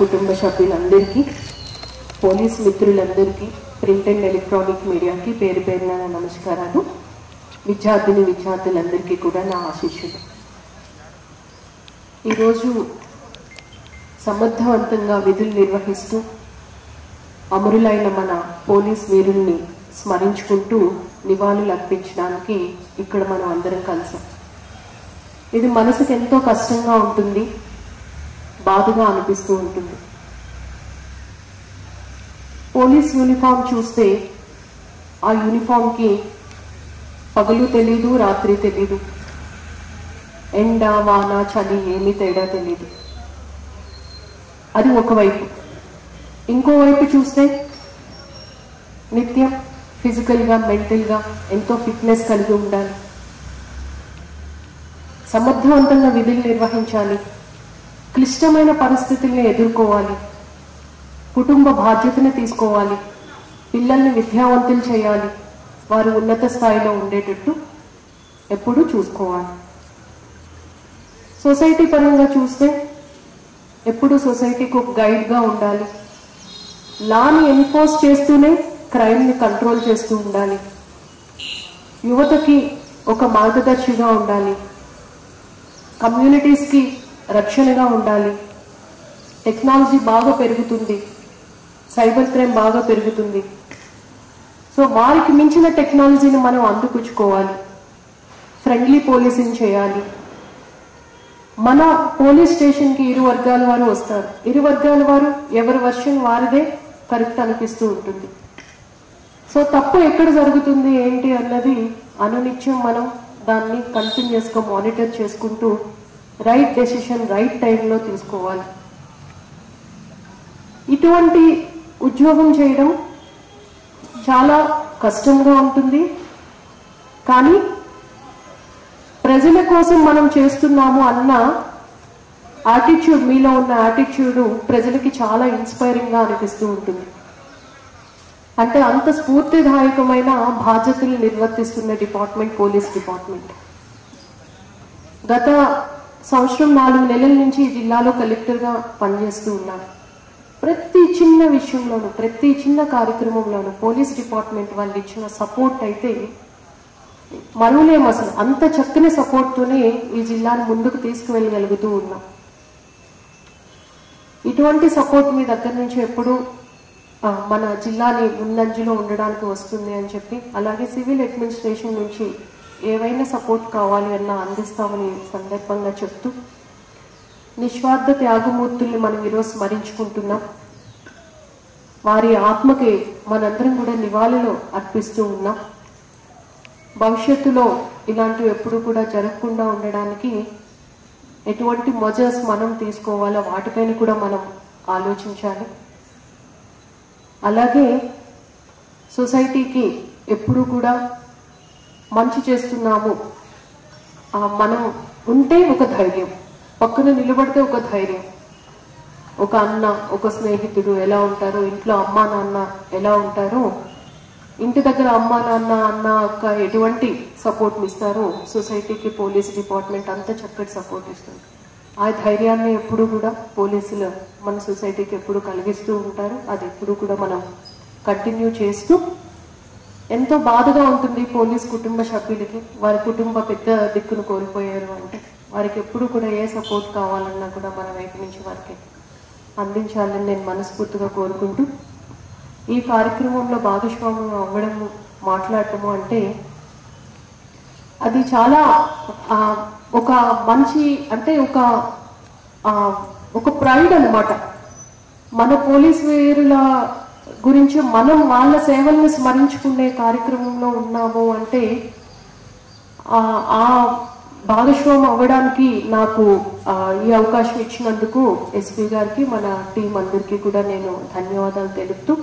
కుటుంబ సభ్యులందరికీ, పోలీస్ మిత్రులందరికీ, ప్రింట్ అండ్ ఎలక్ట్రానిక్ మీడియాకి పేరు పేరున నమస్కారాలు. విద్యార్థులందరికీ కూడా నా ఆశీస్సులు. ఈరోజు సమర్థవంతంగా విధులు నిర్వహిస్తూ అమరులైన మన పోలీస్ వీరుల్ని స్మరించుకుంటూ నివాళులు అర్పించడానికి ఇక్కడ మనం అందరం కలిసాం. ఇది మనసుకు ఎంతో కష్టంగా ఉంటుంది, బాధగా అనిపిస్తూ ఉంటుంది. పోలీస్ యూనిఫామ్ చూస్తే ఆ యూనిఫామ్కి పగలు తెలీదు, రాత్రి తెలీదు, ఎండ వాన చలి ఏమీ తేడా తెలీదు. అది ఒకవైపు. ఇంకోవైపు చూస్తే నిత్యం ఫిజికల్గా మెంటల్గా ఎంతో ఫిట్నెస్ కలిగి ఉండాలి, సమర్థవంతంగా విధులు నిర్వహించాలి, క్లిష్టమైన పరిస్థితుల్ని ఎదుర్కోవాలి, కుటుంబ బాధ్యతను తీసుకోవాలి, పిల్లల్ని విద్యావంతులు చేయాలి, వారు ఉన్నత స్థాయిలో ఉండేటట్టు ఎప్పుడూ చూసుకోవాలి. సొసైటీ పరంగా చూస్తే ఎప్పుడు సొసైటీకి ఒక గైడ్గా ఉండాలి, లాని ఎన్ఫోర్స్ చేస్తూనే క్రైమ్ని కంట్రోల్ చేస్తూ ఉండాలి, యువతకి ఒక మార్గదర్శిగా ఉండాలి, కమ్యూనిటీస్కి రక్షణగా ఉండాలి. టెక్నాలజీ బాగా పెరుగుతుంది, సైబర్ క్రైమ్ బాగా పెరుగుతుంది. సో వారికి మించిన టెక్నాలజీని మనం అందిపుచ్చుకోవాలి, ఫ్రెండ్లీ పోలీసింగ్ చేయాలి. మన పోలీస్ స్టేషన్కి ఇరు వర్గాల వారు వస్తారు. ఇరు వర్గాల వారు ఎవరి వర్షన్ వారిదే కరెక్ట్ అనిపిస్తూ ఉంటుంది. సో తప్పు ఎక్కడ జరుగుతుంది ఏంటి అన్నది అనునిత్యం మనం దాన్ని కంటిన్యూస్గా మానిటర్ చేసుకుంటూ రైట్ డెసిషన్ రైట్ టైంలో తీసుకోవాలి. ఇటువంటి ఉద్యోగం చేయడం చాలా కష్టంగా ఉంటుంది, కానీ ప్రజల కోసం మనం చేస్తున్నాము అన్న యాటిట్యూడ్, మీలో ఉన్న యాటిట్యూడ్ ప్రజలకి చాలా ఇన్స్పైరింగ్గా అనిపిస్తూ ఉంటుంది. అంటే అంత స్ఫూర్తిదాయకమైన బాధ్యతలు నిర్వర్తిస్తున్న డిపార్ట్మెంట్ పోలీస్ డిపార్ట్మెంట్. గత సంవత్సరం 4 నెలల నుంచి ఈ జిల్లాలో కలెక్టర్గా పనిచేస్తూ ఉన్నాను. ప్రతి చిన్న విషయంలోనూ, ప్రతి చిన్న కార్యక్రమంలోనూ పోలీస్ డిపార్ట్మెంట్ వాళ్ళు ఇచ్చిన సపోర్ట్ అయితే మరువలేం. అసలు అంత చక్కని సపోర్ట్తోనే ఈ జిల్లాను ముందుకు తీసుకువెళ్ళగలుగుతూ ఉన్నాం. ఇటువంటి సపోర్ట్ మీ దగ్గర నుంచి ఎప్పుడు మన జిల్లాని ముందంజలో ఉండడానికి వస్తుంది అని చెప్పి, అలాగే సివిల్ అడ్మినిస్ట్రేషన్ నుంచి ఏవైనా సపోర్ట్ కావాలి అన్నా అందిస్తామని సందర్భంగా చెప్తూ, నిస్వార్థ త్యాగమూర్తుల్ని మనం ఈరోజు స్మరించుకుంటున్నాం. వారి ఆత్మకి మనందరం కూడా నివాళులు అర్పిస్తూ ఉన్నాం. భవిష్యత్తులో ఇలాంటివి ఎప్పుడు కూడా జరగకుండా ఉండడానికి ఎటువంటి మెజర్స్ మనం తీసుకోవాలో వాటిపైన కూడా మనం ఆలోచించాలి. అలాగే సొసైటీకి ఎప్పుడు కూడా మంచి చేస్తున్నాము మనం ఉంటే ఒక ధైర్యం, పక్కన నిలబడితే ఒక ధైర్యం. ఒక అన్న, ఒక స్నేహితుడు ఎలా ఉంటారో, ఇంట్లో అమ్మా నాన్న ఎలా ఉంటారో, ఇంటి దగ్గర అమ్మా నాన్న, అన్న అక్క ఎటువంటి సపోర్ట్ని ఇస్తారో సొసైటీకి పోలీస్ డిపార్ట్మెంట్ అంత చక్కటి సపోర్ట్ ఇస్తుంది. ఆ ధైర్యాన్ని ఎప్పుడు కూడా పోలీసులు మన సొసైటీకి ఎప్పుడు కలిగిస్తూ ఉంటారు. అది ఎప్పుడు కూడా మనం కంటిన్యూ చేస్తూ, ఎంతో బాధగా ఉంటుంది పోలీస్ కుటుంబ సభ్యులకి, వారి కుటుంబ పెద్ద దిక్కును కోల్పోయారు అంటే వారికి ఎప్పుడు కూడా ఏ సపోర్ట్ కావాలన్నా కూడా మన వైపు నుంచి వారికి అందించాలని నేను మనస్ఫూర్తిగా కోరుకుంటూ, ఈ కార్యక్రమంలో భాగస్వామ్యం అవ్వడం, మాట్లాడటము అంటే అది చాలా ఒక మంచి, అంటే ఒక ప్రైడ్ అన్నమాట. మన పోలీస్ వీరుల గురించి మనం వాళ్ళ సేవల్ని స్మరించుకునే కార్యక్రమంలో ఉన్నాము అంటే ఆ భాగస్వామ్యం అవ్వడానికి నాకు ఈ అవకాశం ఇచ్చినందుకు ఎస్పీ గారికి, మన టీం అందరికీ కూడా నేను ధన్యవాదాలు తెలుపుతూ